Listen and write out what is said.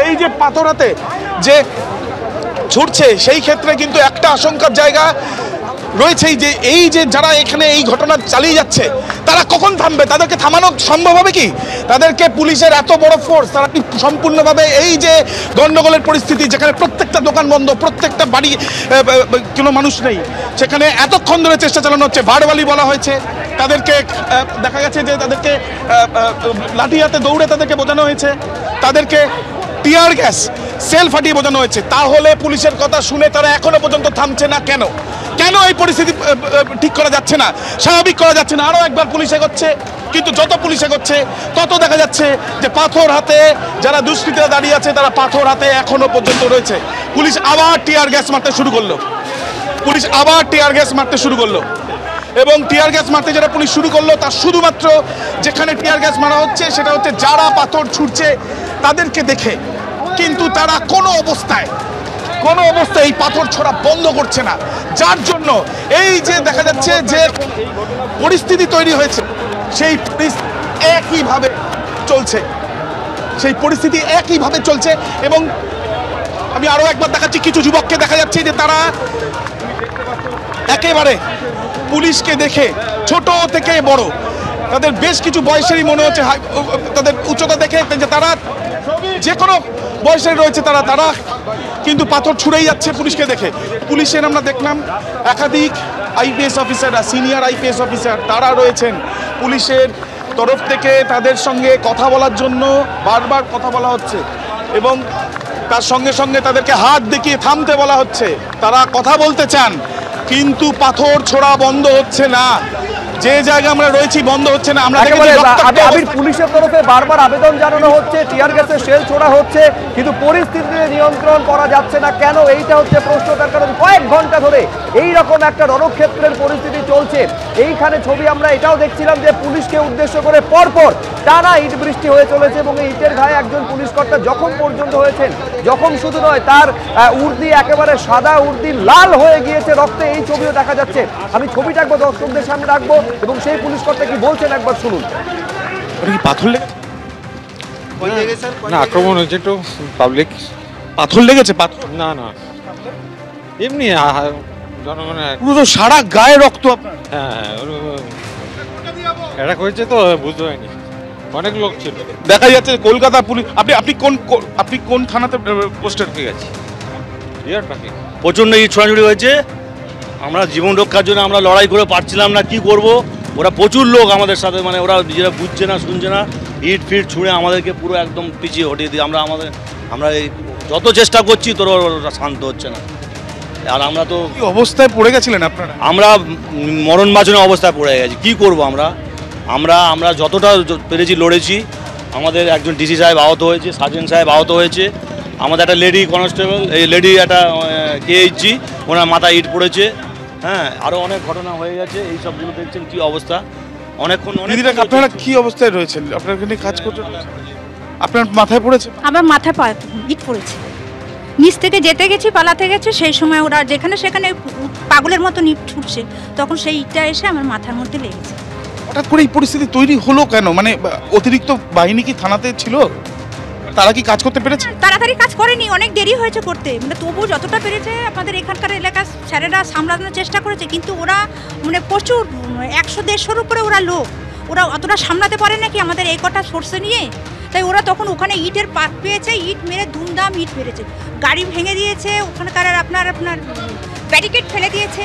এই যে পাথর হাতে যে ছুটছে সেই ক্ষেত্রে কিন্তু একটা আশঙ্কার জায়গা রয়েছেই যে এই যে যারা এখানে এই ঘটনা চালিয়ে যাচ্ছে তারা কখন থামবে, তাদেরকে থামানো সম্ভব হবে কি? তাদেরকে পুলিশের এত বড় ফোর্স, তারা কি সম্পূর্ণভাবে এই যে গন্ডগোলের পরিস্থিতি যেখানে প্রত্যেকটা দোকান বন্ধ, প্রত্যেকটা বাড়ি কোনো মানুষ নেই, সেখানে এতক্ষণ ধরে চেষ্টা চালানো হচ্ছে। ভাড়ওয়ালি বলা হয়েছে, তাদেরকে দেখা গেছে যে তাদেরকে লাঠি হাতে দৌড়ে তাদেরকে বোঝানো হয়েছে, তাদেরকে টিয়ার গ্যাস সেল ফাটিয়ে বোঝানো হয়েছে। তাহলে পুলিশের কথা শুনে তারা এখনো পর্যন্ত থামছে না কেন? কেন এই পরিস্থিতি ঠিক করা যাচ্ছে না, স্বাভাবিক করা যাচ্ছে না? আরও একবার পুলিশ এগোচ্ছে, কিন্তু যত পুলিশ এগোচ্ছে তত দেখা যাচ্ছে যে পাথর হাতে যারা দুষ্কৃতীরা দাঁড়িয়ে আছে তারা পাথর হাতে এখনো পর্যন্ত রয়েছে। পুলিশ আবার টিয়ার গ্যাস মারতে শুরু করলো, পুলিশ আবার টিয়ার গ্যাস মারতে শুরু করলো। এবং টিয়ার গ্যাস মারতে যারা পুলিশ শুরু করলো তার শুধুমাত্র যেখানে টিয়ার গ্যাস মারা হচ্ছে সেটা হচ্ছে যারা পাথর ছুটছে তাদেরকে দেখে, কিন্তু তারা কোনো অবস্থায় এই পাথর ছোড়া বন্ধ করছে না। যার জন্য এই যে দেখা যাচ্ছে যে পরিস্থিতি তৈরি হয়েছে সেই একইভাবে চলছে। এবং আমি আরো একবার দেখাচ্ছি, কিছু যুবককে দেখা যাচ্ছে যে তারা একেবারে পুলিশকে দেখে ছোট থেকে বড়, তাদের বেশ কিছু বয়সেরই মনে হচ্ছে, তাদের উচ্চতা দেখে যে তারা যে কোনো বয়সের রয়েছে, তারা কিন্তু পাথর ছুঁড়েই যাচ্ছে পুলিশকে দেখে। পুলিশের আমরা দেখলাম একাধিক আইপিএস অফিসাররা, সিনিয়র আইপিএস অফিসার তারা রয়েছেন। পুলিশের তরফ থেকে তাদের সঙ্গে কথা বলার জন্য বারবার কথা বলা হচ্ছে এবং তার সঙ্গে সঙ্গে তাদেরকে হাত দেখিয়ে থামতে বলা হচ্ছে। তারা কথা বলতে চান কিন্তু পাথর ছোড়া বন্ধ হচ্ছে না। যে জায়গা আমরা রয়েছি বন্ধ হচ্ছে না। আমরা পুলিশের তরফে বারবার আবেদন জানানো হচ্ছে, টিয়ার গ্যাসের শেল ছোড়া হচ্ছে, কিন্তু পরিস্থিতি নিয়ন্ত্রণ করা যাচ্ছে না কেন, এইটা হচ্ছে প্রশ্ন। তার কারণ কয়েক ঘন্টা ধরে এইরকম একটা রণক্ষেত্রের পরিস্থিতি চলছে। এইখানে ছবি আমরা এটাও দেখছিলাম যে পুলিশকে উদ্দেশ্য করে পরপর টানা ইট বৃষ্টি হয়ে চলেছে এবং এই ইটের গায়ে একজন পুলিশ কর্তা জখম পর্যন্ত হয়েছেন। জখম শুধু নয়, তার উর্দি একেবারে সাদা উর্দি লাল হয়ে গিয়েছে রক্তে, এই ছবিও দেখা যাচ্ছে। আমি ছবিটা একবার দর্শকদের সামনে রাখবো এবং সেই পুলিশ কর্তা কি বলছেন একবার শুনুন। পাথর না, আক্রমণ হয়েছে একটু পাবলিক। পাথর লেগেছে? পাথর না এমনি জনগণের পুরো সারা গায়ে রক্ত। হ্যাঁ এটা হয়েছে তো বুঝতে পারিনি, অনেক লোক ছিল। দেখা যাচ্ছে কলকাতা পুলিশ। আপনি কোন থানাতে পোস্টেড? ঠিক আছে, প্রচণ্ড ইট ছোড়াছুড়ি হয়েছে। আমরা জীবন রক্ষার জন্য আমরা লড়াই করে পারছিলাম না, কি করব। ওরা প্রচুর লোক আমাদের সাথে, মানে ওরা নিজেরা বুঝছে না শুনছে না, ইট ফিট ছুঁড়ে আমাদেরকে পুরো একদম পিছিয়ে হটিয়ে দিই। আমরা এই যত চেষ্টা করছি তোর ওরা শান্ত হচ্ছে না। আর আমরা তো কি অবস্থায় পড়ে গেছিলেন আপনারা? আমরা মরণ বাঁচানো অবস্থায় পড়ে গেছি, কি করব। আমরা যতটা পেরেছি লড়েছি। আমাদের একজন ডিসি সাহেব আহত হয়েছে, সার্জেন্ট সাহেব আহত হয়েছে, আমাদের একটা লেডি কনস্টেবল, এই লেডি একটা কেএইচজি, ওনার মাথায় ইট পড়েছে। হ্যাঁ, আরও অনেক ঘটনা হয়ে গেছে। এই সবগুলো দেখছেন কি অবস্থা। আপনারা কি অবস্থায় রয়েছেন? আপনার এখানে কাজ করতে আপনার মাথায় পড়েছে? আমার মাথায় ইট পড়েছে। নিচ থেকে যেতে গেছি, পালাতে গেছে, সেই সময় ওরা যেখানে সেখানে পাগলের মতো ইট ছুটছে, তখন সেই ইটটা এসে আমার মাথার মধ্যে লেগেছে। হঠাৎ করে এই পরিস্থিতি তৈরি হলো কেন? মানে অতিরিক্ত বাহিনী কি থানাতে ছিল? তারা কি কাজ করতে পেরেছে? তাড়াতাড়ি কাজ করেনি, অনেক দেরি হয়েছে করতে। মানে তবু যতটা পেরেছে আমাদের এখানকার এলাকার স্যারেরা সামলানোর চেষ্টা করেছে, কিন্তু ওরা মানে প্রচুর 100-150-র উপরে ওরা লোক, ওরা অতটা সামলাতে পারে নাকি আমাদের এই কটা সোর্সে নিয়ে। তাই ওরা তখন ওখানে ইটের পাক পেয়েছে, ইট মেরে ধুমধাম ইট মেরেছে, গাড়ি ভেঙে দিয়েছে ওখানকার, আপনার ব্যারিকেড ফেলে দিয়েছে।